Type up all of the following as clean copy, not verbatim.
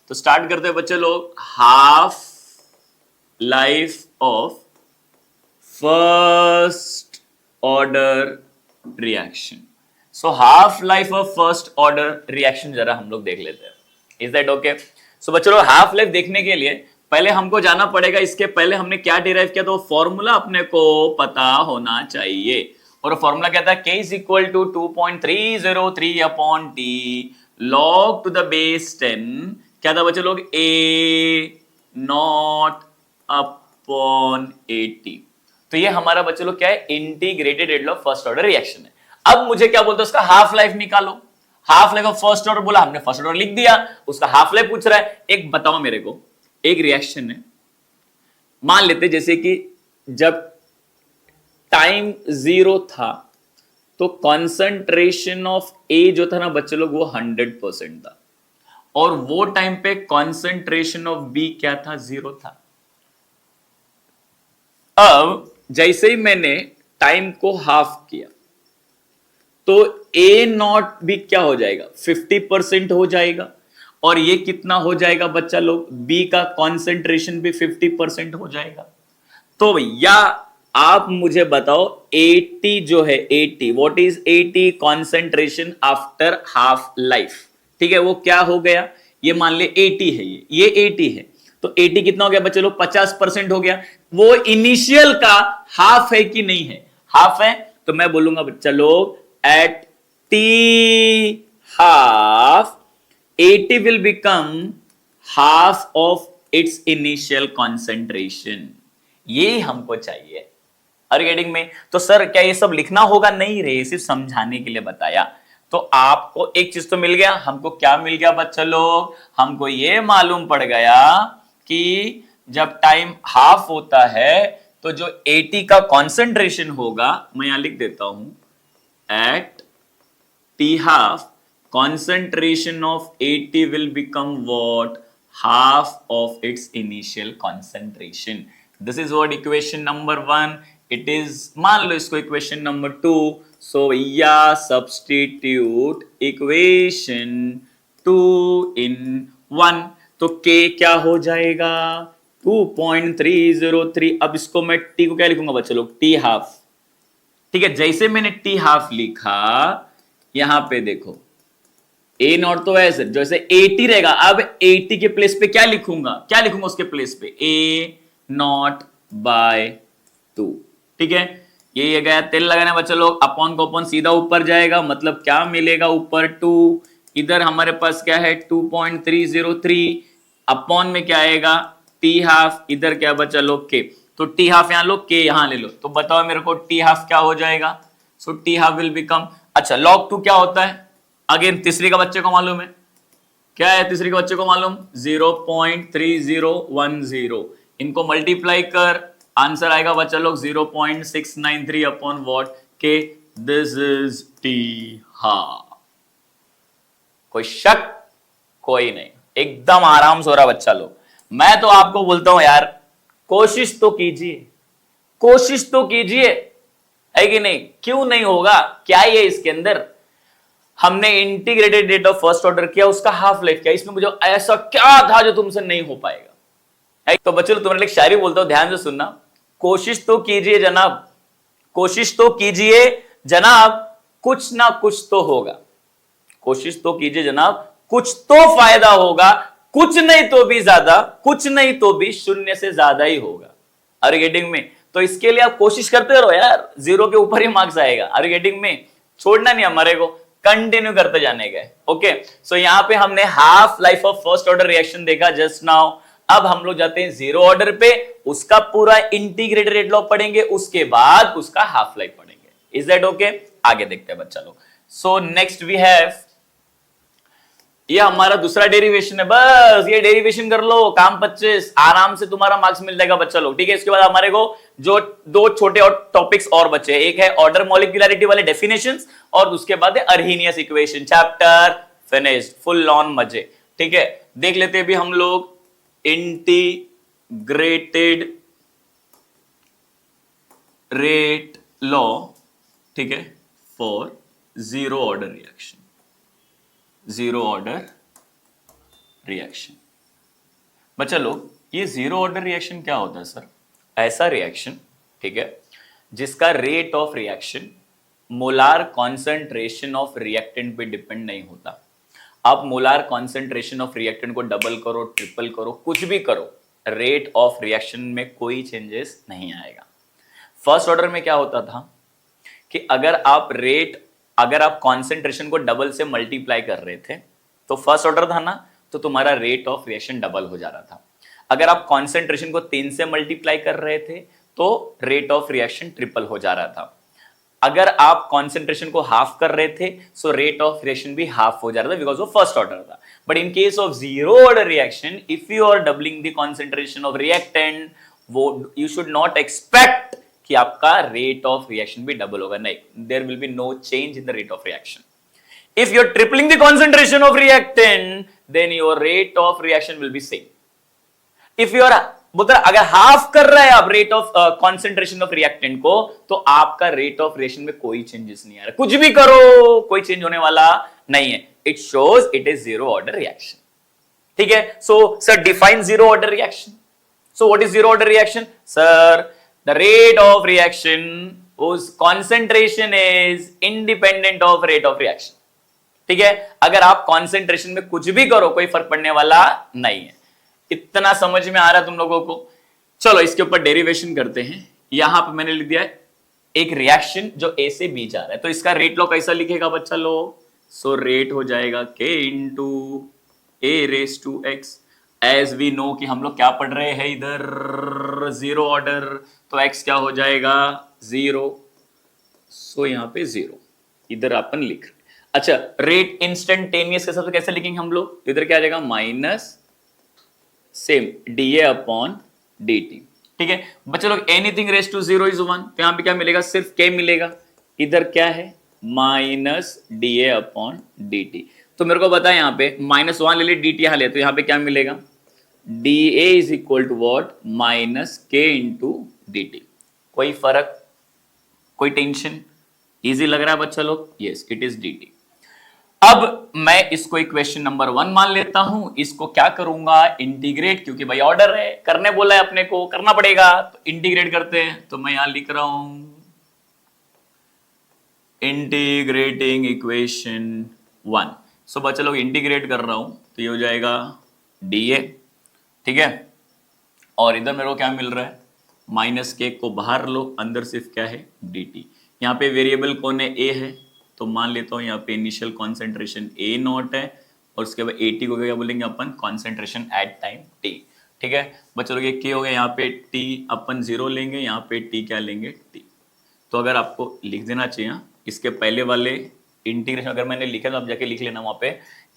तो स्टार्ट करते हैं बच्चे लोग, half life of first order reaction. So half life of first order reaction जरा हम लोग देख लेते हैं। Is that okay? सो बच्चों लोग, हाफ लाइफ देखने के लिए पहले हमको जाना पड़ेगा, इसके पहले हमने क्या डिराइव किया, तो फॉर्मूला अपने को पता होना चाहिए। और फॉर्मूला कहता है k is equal to 2.303 upon t log to the base 10 क्या था बच्चे लोग, a नॉट अपॉन 80। तो ये हमारा बच्चे लोग क्या है, integrated rate of first order reaction है। अब मुझे क्या बोलते हैं, उसका हाफ लाइफ निकालो। Half life of first order बोला, हमने फर्स्ट ऑर्डर लिख दिया, उसका हाफ लाइफ पूछ रहा है। एक बताओ मेरे को, एक रिएक्शन है, मान लेते जैसे कि जब टाइम 0 था तो कॉन्सेंट्रेशन ऑफ ए जो था ना बच्चे लोग, वो 100% था, और वो टाइम पे कॉन्सेंट्रेशन ऑफ बी क्या था, 0 था। अब जैसे ही मैंने टाइम को हाफ किया तो ए नॉट भी क्या हो जाएगा, 50% हो जाएगा, और ये कितना हो जाएगा बच्चा लोग, बी का कॉन्सेंट्रेशन भी 50% हो जाएगा। तो भैया आप मुझे बताओ 80 जो है, 80 what is 80 concentration after half life, ठीक है, वो क्या हो गया, ये मान ले 80 है, ये 80 है, तो 80 कितना हो गया बच्चे लोग, 50% हो गया। वो इनिशियल का हाफ है कि नहीं है, हाफ है, तो मैं बोलूंगा बच्चा लोग at T half 80 will become half of its initial concentration। ये हमको चाहिए। अरे गेटिंग में? तो सर क्या ये सब लिखना होगा? नहीं रे, सिर्फ समझाने के लिए बताया। तो आपको एक चीज तो मिल गया, हमको क्या मिल गया बच्चा लोग, हमको ये मालूम पड़ गया कि जब टाइम हाफ होता है तो जो 80 का कॉन्सेंट्रेशन होगा, मैं यहां लिख देता हूं, at t half concentration of 80 will become what, half of its initial concentration। this is what equation number 1 it is। मान लो इसको equation number 2। so या substitute equation 2 in 1, तो k क्या हो जाएगा, 2.303। अब इसको मैं t को क्या लिखूंगा बच्चे लोग, t हाफ, ठीक है। जैसे मैंने टी हाफ लिखा, यहां पे देखो ए नॉट तो है सर, जैसे 80 रहेगा, अब 80 के प्लेस पे क्या लिखूंगा, क्या लिखूंगा उसके प्लेस पे, ए नॉट बाय 2, ठीक है। ये गया तेल लगाने बच्चे लोग, अपॉन को अपॉन सीधा ऊपर जाएगा, मतलब क्या मिलेगा ऊपर 2, इधर हमारे पास क्या है 2.303, अपॉन में क्या आएगा टी हाफ, इधर क्या बचा लोग के, तो टी हाफ यहां लो, के यहां ले लो, तो बताओ मेरे को टी हाफ क्या हो जाएगा। So T half will become, अच्छा log 2 क्या होता है, अगेन तीसरी का बच्चे को मालूम है, क्या है तीसरी के बच्चे को मालूम, 0.3010, इनको मल्टीप्लाई कर, आंसर आएगा बच्चा लोग 0.693 अपॉन वॉट के, दिस इज टी हाफ। कोई शक? कोई नहीं, एकदम आराम से हो रहा बच्चा लोग। मैं तो आपको बोलता हूं यार, कोशिश तो कीजिए, कोशिश तो कीजिए, है कि नहीं? क्यों नहीं होगा, क्या ये इसके अंदर, हमने integrated rate of first order किया, उसका हाफ लाइफ क्या, इसमें मुझे ऐसा क्या था जो तुमसे नहीं हो पाएगा, है? तो बच्चों तुम्हारे लिए शायरी बोलता हूं, ध्यान से सुनना, कोशिश तो कीजिए जनाब, कोशिश तो कीजिए जनाब, कुछ ना कुछ तो होगा, कोशिश तो कीजिए जनाब, कुछ तो फायदा होगा, कुछ नहीं तो भी ज्यादा, कुछ नहीं तो भी शून्य से ज्यादा ही होगा। आर यू गेटिंग में? तो इसके लिए आप कोशिश करते रहो यार, 0 के ऊपर ही मार्क्स आएगा। आर यू गेटिंग में? छोड़ना नहीं हमारे को, कंटिन्यू करते जाने का। ओके, सो यहां पे हमने half life of first order reaction देखा जस्ट नाउ। अब हम लोग जाते हैं 0 ऑर्डर पे, उसका पूरा इंटीग्रेटेड रेट लॉ पढ़ेंगे, उसके बाद उसका हाफ लाइफ पढ़ेंगे। Is that okay? आगे देखते हैं बच्चा लोग। सो नेक्स्ट वी हैव, ये हमारा दूसरा डेरिवेशन है, बस ये डेरिवेशन कर लो, काम 25, आराम से तुम्हारा मार्क्स मिल जाएगा बच्चा लोग, ठीक है। इसके बाद हमारे को जो दो छोटे और टॉपिक्स और बचे, एक है ऑर्डर मॉलिक्यूलरिटी वाले डेफिनेशंस, और उसके बाद है Arrhenius equation. Chapter finished, full on मजे, ठीक है। देख लेते हैं भी हम लोग इंटीग्रेटेड रेट लॉ, ठीक है, for 0 order reaction, 0 order reaction. बच्चा लोग ये जीरो ऑर्डर रिएक्शन क्या होता है सर? ऐसा रिएक्शन, ठीक है, जिसका rate of reaction molar concentration of reactant पे डिपेंड नहीं होता। आप मोलार कॉन्सेंट्रेशन ऑफ रिएक्टेंट को डबल करो, ट्रिपल करो, कुछ भी करो, रेट ऑफ रिएक्शन में कोई चेंजेस नहीं आएगा। फर्स्ट ऑर्डर में क्या होता था कि अगर आप कॉन्सेंट्रेशन को डबल से मल्टीप्लाई कर रहे थे तो फर्स्ट ऑर्डर था ना, तो तुम्हारा रेट ऑफ रिएक्शन डबल हो जा रहा था। अगर आप कॉन्सेंट्रेशन को 3 से मल्टीप्लाई कर रहे थे तो रेट ऑफ रिएक्शन ट्रिपल हो जा रहा था। अगर आप कॉन्सेंट्रेशन को हाफ कर रहे थे सो रेट ऑफ रिएक्शन भी हाफ हो जा रहा था, बिकॉज वो फर्स्ट ऑर्डर था। But in case of zero order reaction, if you are doubling the concentration of reactant, वो यू शुड नॉट एक्सपेक्ट कि आपका रेट ऑफ रिएक्शन भी डबल होगा। नहीं, there will be no change in the rate of reaction. If you're tripling the concentration of reactant, then your rate of reaction will be same. If you are अगर half कर रहे हैं आप rate of concentration of reactant को, तो आपका rate of reaction में कोई चेंजेस नहीं आ रहा। कुछ भी करो कोई चेंज होने वाला नहीं है। It shows it is zero order reaction. ठीक है, so sir define zero order reaction. So what is zero order reaction? Sir the rate of reaction उस concentration is independent of rate of reaction. ठीक है, अगर आप concentration में कुछ भी करो कोई फर्क पड़ने वाला नहीं है। इतना समझ में आ रहा है तुम लोगों को? चलो इसके ऊपर डेरिवेशन करते हैं। यहां पे मैंने लिख दिया है एक रिएक्शन जो ए से बी जा रहा है, तो इसका रेट लो कैसा लिखेगा बच्चा लोग? सो रेट हो जाएगा k into a raise to x. As we know कि हम लोग क्या पढ़ रहे हैं इधर जीरो ऑर्डर, तो x क्या हो जाएगा? जीरो। सो यहां पे जीरो इधर अपन लिख रहे। अच्छा, रेट इंस्टेंटेनियस के साथ कैसे लिखेंगे हम लोग? इधर क्या आ जाएगा? Minus same dA upon dt। ठीक है बच्चों लोग, anything raise to zero is 1, तो यहां पे क्या मिलेगा? सिर्फ k मिलेगा। इधर क्या है? Minus dA upon dt। तो मेरे को बताया यहां पे माइनस 1 ले ले, dt यहां ले, तो यहां पे क्या मिलेगा? dA is equal to what? Minus k into dt। कोई फर्क, कोई टेंशन? इजी लग रहा है बच्चा लोग? Yes, it is dt। अब मैं इसको इक्वेशन नंबर 1 मान लेता हूं। इसको क्या करूंगा? इंटीग्रेट, क्योंकि भाई ऑर्डर है, करने बोला है अपने को, करना पड़ेगा, तो इंटीग्रेट करते हैं। तो मैं यहां लिख रहा हूं इंटीग्रेटिंग इक्वेशन 1। सो बच्चा लोग इंटीग्रेट कर रहा हूं तो ये हो जाएगा dA। ठीक है, और इधर मेरे को क्या मिल रहा है? माइनस के को बाहर लो, अंदर सिर्फ क्या है? dt। यहाँ पे वेरिएबल कौन है? a है, तो मान लेता हूँ यहाँ पे इनिशियल कॉन्सेंट्रेशन a नॉट है, और उसके बाद at को क्या बोलेंगे अपन? Concentration at time t। ठीक है बच्चों लोग, ये k हो गया, यहाँ पे t अपन 0 लेंगे, यहाँ पे t क्या लेंगे? t। तो अगर आपको लिख देना चाहिए इसके पहले वाले इंटीग्रेशन, अगर मैंने लिखा तो आप जाके लिख लेना वहां पे।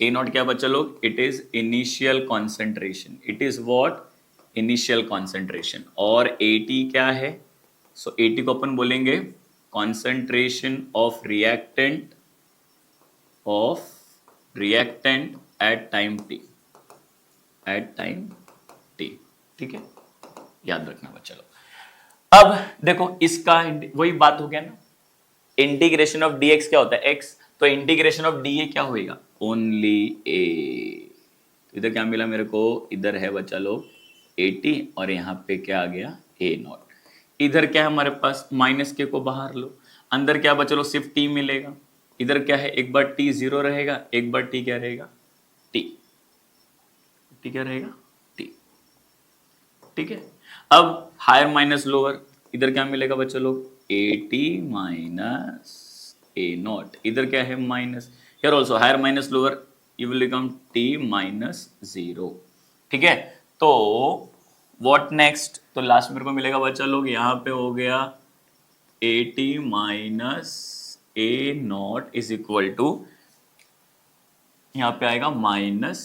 a नॉट क्या बच्चा लोग? It is initial concentration. It is what? Initial concentration. और at क्या है? सो at को अपन बोलेंगे concentration of reactant at time t, ठीक है, याद रखना बच्चा लोग। अब देखो इसका वही बात हो गया ना, इंटीग्रेशन ऑफ dx क्या होता है? x, तो इंटीग्रेशन ऑफ dA क्या होएगा? Only a। इधर क्या मिला मेरे को? इधर है बच्चा लोग 80, और यहाँ पे क्या आ गया? a naught. इधर क्या है हमारे पास? माइनस के को बाहर लो, अंदर क्या बचा लो? सिर्फ t मिलेगा। इधर क्या है? एक बार t 0 रहेगा, एक बार t क्या रहेगा? t क्या रहेगा? t। ठीक है, अब हायर माइनस लोअर, इधर क्या मिलेगा बच्चा लोग? at minus a naught. इधर क्या है? माइनस। Here also higher minus lower, you will become t minus 0। ठीक है, तो व्हाट नेक्स्ट? तो लास्ट मेरे को मिलेगा बच्चा लोग, यहाँ पे हो गया at minus a naught is equal to, यहाँ पे आएगा माइनस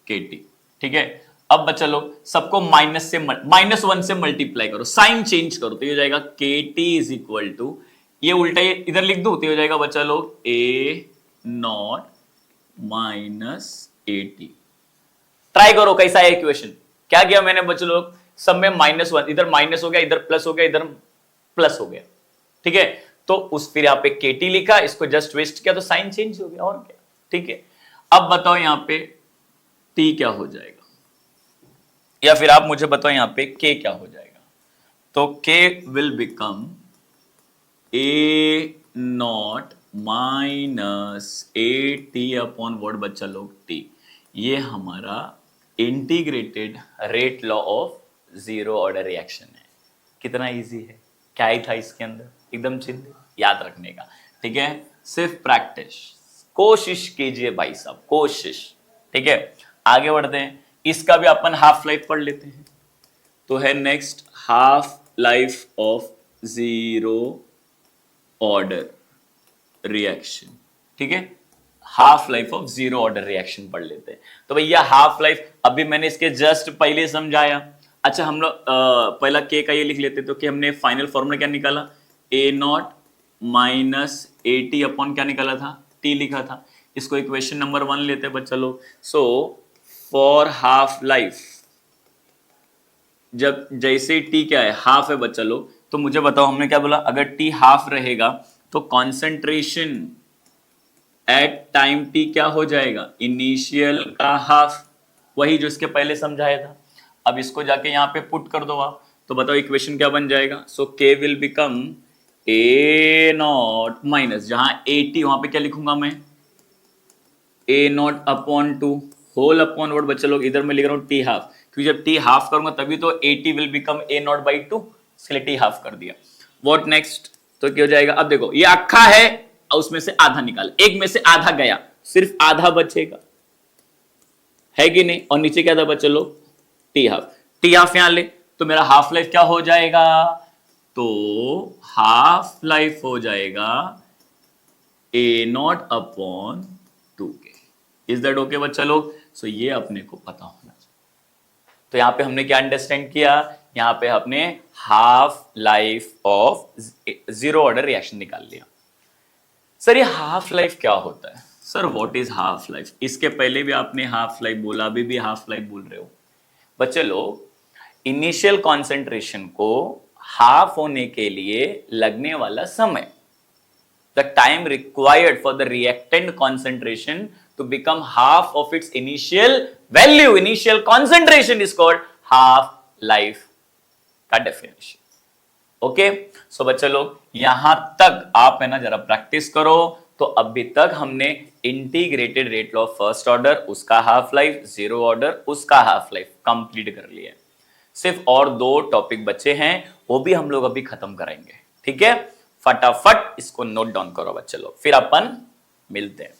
kt। ठीक है, अब बच्चा लोग सबको -1 से मल्टीप्लाई करो, साइन चेंज करो, तो ये हो जाएगा kt इज इक्वल टू, ये उल्टा इधर लिख दो तो हो जाएगा बच्चा लोग a not minus at। Try करो कैसा है इक्वेशन। क्या किया मैंने बच्चों लोग? सब में -1, इधर माइनस हो गया, इधर प्लस हो गया, इधर प्लस हो गया। ठीक है, तो उस फिर यहाँ पे kt लिखा, इसको जस्ट ट्विस्ट किया तो साइन चेंज हो गया, और क्या। ठीक है, अब बताओ यहाँ पे t क्या हो जाएगा? या फिर आप मुझे बताओ यहाँ पे k क्या हो जाएगा। तो k will become a not minus A T upon what बच्चा लोग t। ये हमारा integrated rate law of zero order reaction है। कितना इजी है, क्या ही था इसके अंदर, एकदम चिंता याद रखने का। ठीक है, सिर्फ प्रैक्टिस, कोशिश कीजिए भाई साहब, कोशिश। ठीक है, आगे बढ़ते हैं। इसका भी अपन हाफ लाइफ पढ़ लेते हैं। तो है next half life of zero order reaction. ठीक है, half life of zero order reaction पढ़ लेते हैं। तो भैया हाफ लाइफ अभी मैंने इसके जस्ट पहले समझाया। अच्छा, हम लोग पहला के का ये लिख लेते, तो कि हमने फाइनल फॉर्मूला क्या निकाला, A naught minus A T upon क्या निकाला था, टी लिखा था। इसको इक्वेशन नंबर 1 लेते हैं बच्चा लोग। सो फॉर हाफ लाइफ, जब जैसे टी क्या है, हाफ है बच्चा लोग, तो मुझे बताओ हमने क्या बोला, अगर टी हाफ रहेगा तो कॉन्सेंट्रेशन एट टाइम टी क्या हो जाएगा, इनिशियल का हाफ, वही जो इसके पहले समझाया था। अब इसको जाके यहाँ पे पुट कर दो आप, तो बताओ इक्वेशन क्या बन जाएगा। So K will become A naught minus, जहां ए टी वहां पे क्या लिखूंगा मैं, A naught upon 2 whole upon word बच्चे लोग, इधर मैं लिख रहा हूं टी हाफ, क्योंकि जब टी हाफ करूंगा तभी तो A T will become A not by 2, इसलिए टी हाफ कर दिया। व्हाट नेक्स्ट, तो क्या हो जाएगा, अब देखो ये अक्खा है और उसमें से आधा निकाल, एक में से आधा गया, सिर्फ आधा बचेगा, है कि नहीं। और नीचे क्या था बच्चे लोग, टी हाफ, टी हाफ यहां ले, तो मेरा हाफ लाइफ क्या हो जाएगा, तो हाफ लाइफ हो जाएगा A naught upon 2k। Is that okay बच्चा लोग। सो ये अपने को पता होना चाहिए। तो यहां पे हमने क्या अंडरस्टैंड किया, यहां पे हमने half life of zero order reaction निकाल लिया। सर ये हाफ लाइफ क्या होता है, sir what is half life, इसके पहले भी आपने हाफ लाइफ बोला, अभी भी हाफ लाइफ बोल रहे हो बच्चे लोग। इनिशियल कॉन्सेंट्रेशन को हाफ होने के लिए लगने वाला समय, the time required for the reactant concentration to become half of its initial value, initial concentration is called half life का डेफिनेशन। ओके, सो बच्चे लोग यहां तक आप है ना जरा प्रैक्टिस करो। तो अभी तक हमने integrated rate law first order, उसका हाफ लाइफ, जीरो ऑर्डर, उसका हाफ लाइफ कंप्लीट कर लिया। सिर्फ और 2 टॉपिक बचे हैं, वो भी हम लोग अभी खत्म करेंगे। ठीक है, फटाफट इसको नोट डाउन करो बच्चे लोग, फिर अपन मिलते हैं।